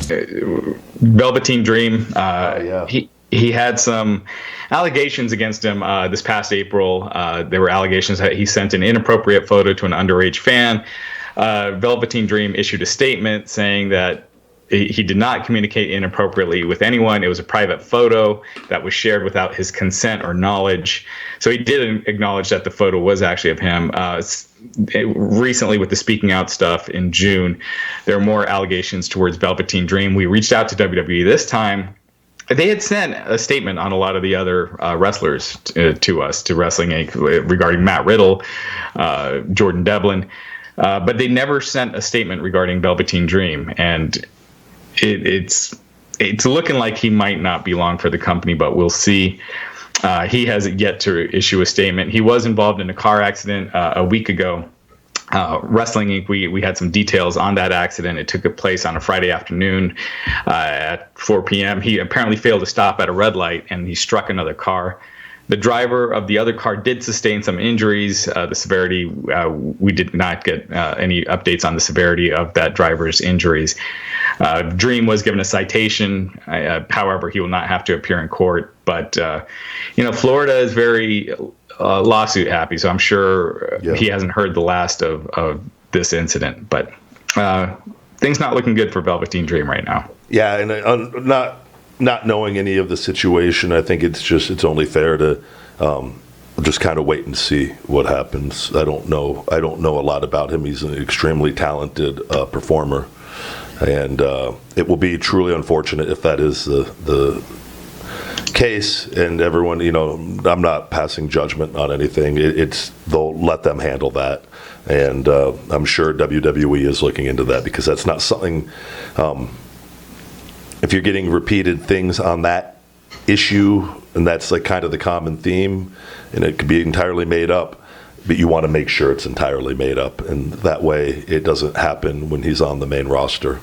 Velveteen Dream. Yeah. He had some allegations against him this past April. There were allegations that he sent an inappropriate photo to an underage fan. Velveteen Dream issued a statement saying that he did not communicate inappropriately with anyone. It was a private photo that was shared without his consent or knowledge. So he did acknowledge that the photo was actually of him. Recently, with the speaking out stuff in June, there are more allegations towards Velveteen Dream. We reached out to WWE this time. They had sent a statement on a lot of the other wrestlers to us, to Wrestling Inc., regarding Matt Riddle, Jordan Devlin, but they never sent a statement regarding Velveteen Dream. And it's looking like he might not be long for the company, but we'll see. He hasn't yet to issue a statement. He was involved in a car accident a week ago. Wrestling Inc., we had some details on that accident. It took place on a Friday afternoon at 4 p.m. He apparently failed to stop at a red light, and he struck another car. The driver of the other car did sustain some injuries. The severity, we did not get any updates on the severity of that driver's injuries. Dream was given a citation. However, he will not have to appear in court. But, Florida is very lawsuit happy, so I'm sure he hasn't heard the last of this incident. But things not looking good for Velveteen Dream right now. Yeah, and not knowing any of the situation, I think it's only fair to just kind of wait and see what happens. I don't know a lot about him. He's an extremely talented performer, and it will be truly unfortunate if that is the case. And everyone, I'm not passing judgment on anything. They'll let them handle that, and I'm sure WWE is looking into that, because that's not something. If you're getting repeated things on that issue, and that's like kind of the common theme, and it could be entirely made up, but you want to make sure it's entirely made up, and that way it doesn't happen when he's on the main roster.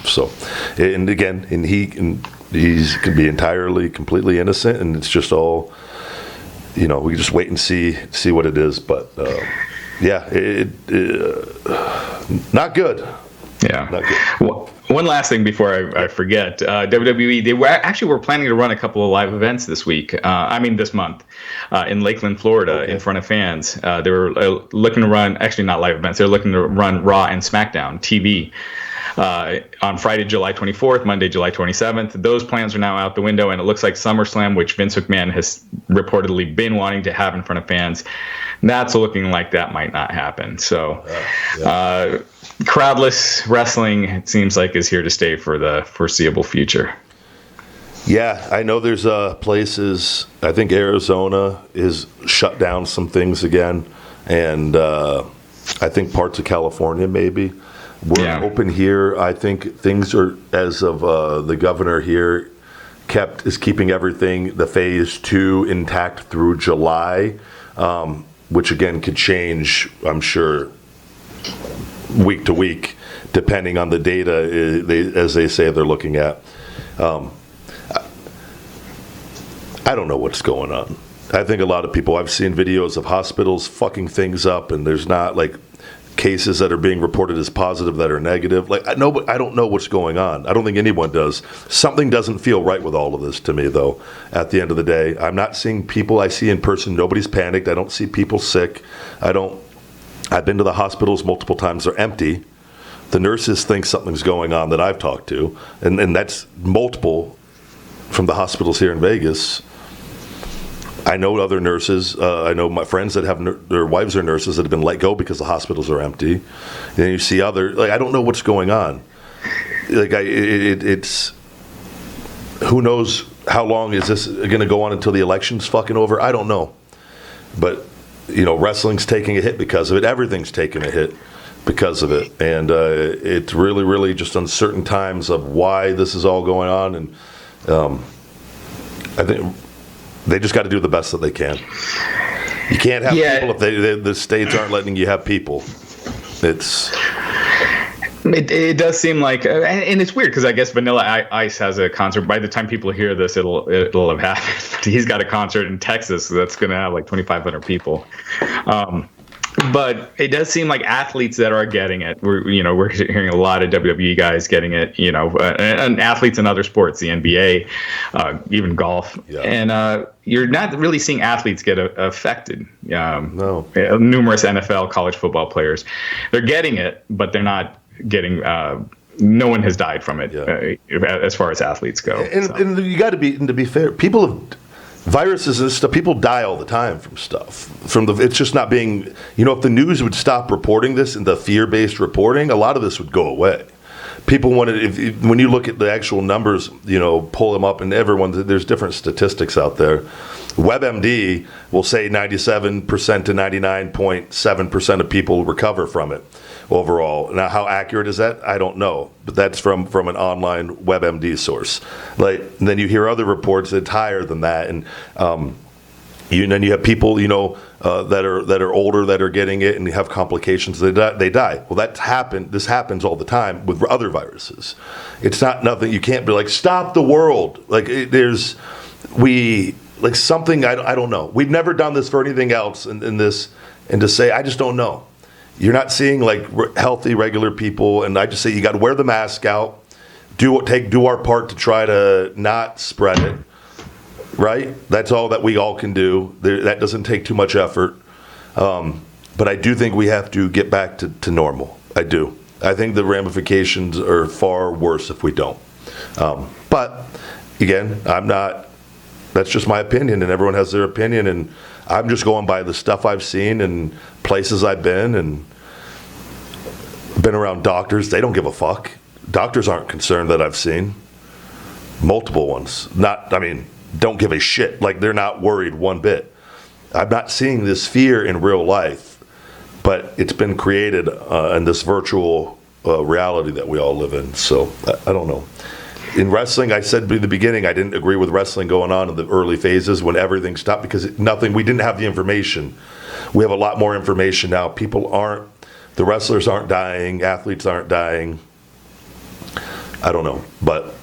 So, and again, he's can be entirely, completely innocent, and it's just all, we just wait and see what it is. But not good. Yeah. Not good. One last thing before I forget, WWE, they were planning to run a couple of live events this month, in Lakeland, Florida, in front of fans. They were looking to run, actually not live events, they're looking to run Raw and SmackDown TV on Friday, July 24th, Monday, July 27th. Those plans are now out the window, and it looks like SummerSlam, which Vince McMahon has reportedly been wanting to have in front of fans, that's looking like that might not happen. So crowdless wrestling, it seems like, is here to stay for the foreseeable future. Yeah, I know there's places, I think Arizona is shut down some things again, and I think parts of California maybe. We're open here. I think things are, as of the governor here, is keeping everything, the phase 2, intact through July, which again could change, I'm sure, week to week, depending on the data, as they say they're looking at. I don't know what's going on. I think a lot of people, I've seen videos of hospitals fucking things up, and there's not like cases that are being reported as positive that are negative. Like, I don't know what's going on. I don't think anyone does. Something doesn't feel right with all of this to me, though, at the end of the day. I'm not seeing people I see in person. Nobody's panicked. I don't see people sick. I've been to the hospitals multiple times. They're empty. The nurses think something's going on that I've talked to, and that's multiple from the hospitals here in Vegas. I know other nurses. I know my friends that have their wives are nurses that have been let go because the hospitals are empty. And then you see I don't know what's going on. It's who knows how long is this going to go on until the election's fucking over? I don't know. But wrestling's taking a hit because of it. Everything's taking a hit because of it, and it's really, really just uncertain times of why this is all going on. And I think they just got to do the best that they can. You can't have people if the states aren't letting you have people. It does seem like, and it's weird because I guess Vanilla Ice has a concert. By the time people hear this, it'll have happened. He's got a concert in Texas that's going to have like 2,500 people. But it does seem like athletes that are getting it. We're hearing a lot of WWE guys getting it. And athletes in other sports, the NBA, even golf, and you're not really seeing athletes get affected. No. Numerous NFL, college football players, they're getting it, but they're not getting. No one has died from it, as far as athletes go. And you got to be fair. Viruses and stuff, people die all the time from stuff. It's just not being, if the news would stop reporting this and the fear-based reporting, a lot of this would go away. People wanted, when you look at the actual numbers, pull them up, and there's different statistics out there. WebMD will say 97% to 99.7% of people recover from it overall. Now, how accurate is that? I don't know, but that's from an online WebMD source. And then you hear other reports that's higher than that, and then you have people that are older that are getting it and have complications. They die. Well, this happens all the time with other viruses. It's not nothing. You can't be like, stop the world. Something I don't know. We've never done this for anything else in this, and to say I just don't know. You're not seeing healthy, regular people, and I just say you got to wear the mask out, do our part to try to not spread it, right? That's all that we all can do. That doesn't take too much effort, but I do think we have to get back to normal. I do. I think the ramifications are far worse if we don't. But again, I'm not. That's just my opinion, and everyone has their opinion, and I'm just going by the stuff I've seen and places I've been, and been around doctors. They don't give a fuck. Doctors aren't concerned that I've seen. Multiple ones. Don't give a shit. They're not worried one bit. I'm not seeing this fear in real life, but it's been created in this virtual reality that we all live in. So I don't know. In wrestling, I said in the beginning, I didn't agree with wrestling going on in the early phases when everything stopped because we didn't have the information. We have a lot more information now. The wrestlers aren't dying, athletes aren't dying. I don't know, but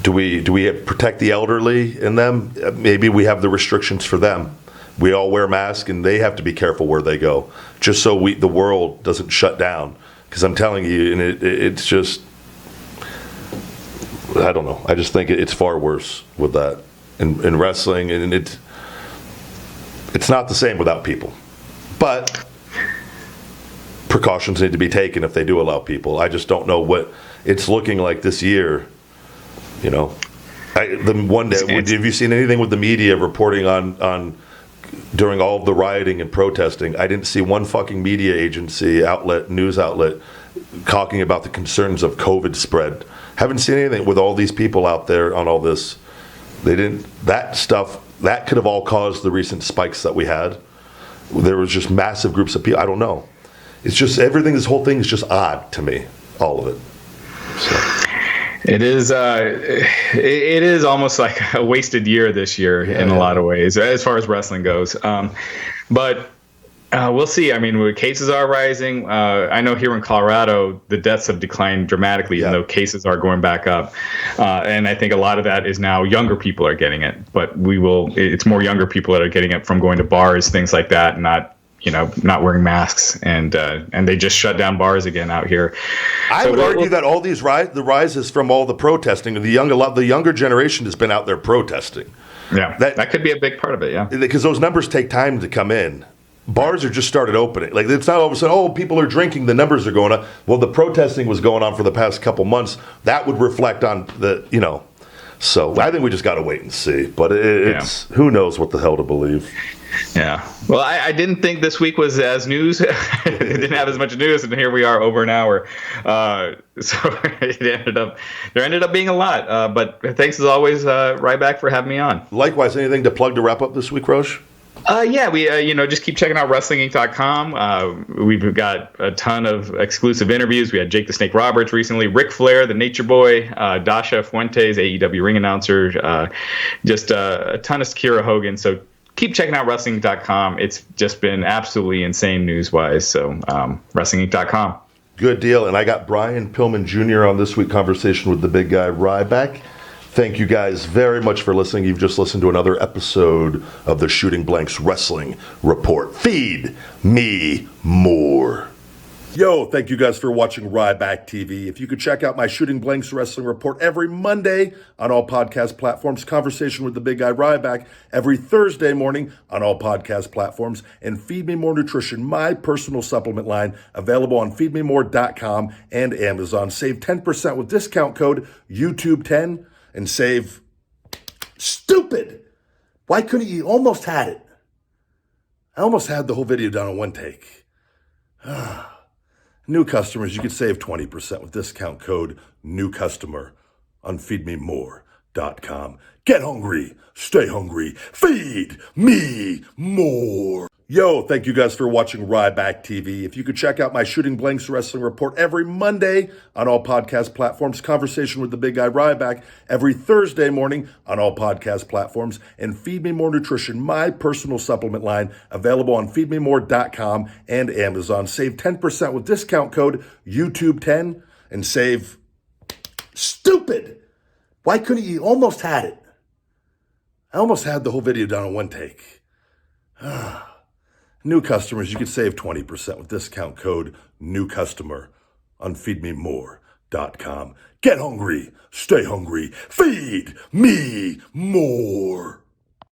do we protect the elderly in them? Maybe we have the restrictions for them. We all wear masks and they have to be careful where they go, just so the world doesn't shut down. Because I'm telling you, and it's just, I don't know. I just think it's far worse with that in wrestling, and it's not the same without people. But precautions need to be taken if they do allow people. I just don't know what it's looking like this year. The one day, have you seen anything with the media reporting on during all of the rioting and protesting? I didn't see one fucking media agency news outlet talking about the concerns of COVID spread. Haven't seen anything with all these people out there on all this. They didn't. That stuff that could have all caused the recent spikes that we had. There was just massive groups of people. I don't know. It's just everything. This whole thing is just odd to me. All of it. So. It is. It is almost like a wasted year this year in a lot of ways, as far as wrestling goes. But we'll see. Cases are rising. I know here in Colorado, the deaths have declined dramatically, even though cases are going back up. And I think a lot of that is now younger people are getting it. But it's more younger people that are getting it from going to bars, things like that, not not wearing masks, and they just shut down bars again out here. I would argue that all these the rise is from all the protesting. The younger generation has been out there protesting. Yeah, that could be a big part of it. Yeah, because those numbers take time to come in. Bars are just started opening. It's not all of a sudden, people are drinking, the numbers are going up. Well, the protesting was going on for the past couple months. That would reflect on the. So I think we just got to wait and see. But it's who knows what the hell to believe. Yeah. Well, I didn't think this week was as news. It didn't have as much news, and here we are over an hour. So there ended up being a lot. But thanks as always, Ryback, for having me on. Likewise, anything to plug to wrap up this week, Roche? We just keep checking out WrestlingInc.com. We've got a ton of exclusive interviews. We had Jake the Snake Roberts recently, Ric Flair, the Nature Boy, Dasha Fuentes, AEW ring announcer, just a ton of Kira Hogan. So keep checking out WrestlingInc.com. It's just been absolutely insane news-wise. So WrestlingInc.com. Good deal. And I got Brian Pillman Jr. on this week's conversation with the big guy Ryback. Thank you guys very much for listening. You've just listened to another episode of the Shooting Blanks Wrestling Report. Feed me more. Yo, thank you guys for watching Ryback TV. If you could check out my Shooting Blanks Wrestling Report every Monday on all podcast platforms, Conversation with the Big Guy Ryback every Thursday morning on all podcast platforms, and Feed Me More Nutrition, my personal supplement line, available on feedmemore.com and Amazon. Save 10% with discount code YouTube10 and save stupid. Why couldn't you? Almost had it. I almost had the whole video done in one take. New customers, you can save 20% with discount code new customer on feedmemore.com. Get hungry, stay hungry, feed me more. Yo, thank you guys for watching Ryback TV. If you could check out my Shooting Blanks Wrestling Report every Monday on all podcast platforms, Conversation with the Big Guy Ryback every Thursday morning on all podcast platforms, and Feed Me More Nutrition, my personal supplement line, available on feedmemore.com and Amazon. Save 10% with discount code YouTube10 and save stupid. Why couldn't you? Almost had it. I almost had the whole video done in one take. New customers, you can save 20% with discount code new customer on feedmemore.com. Get hungry, stay hungry, feed me more.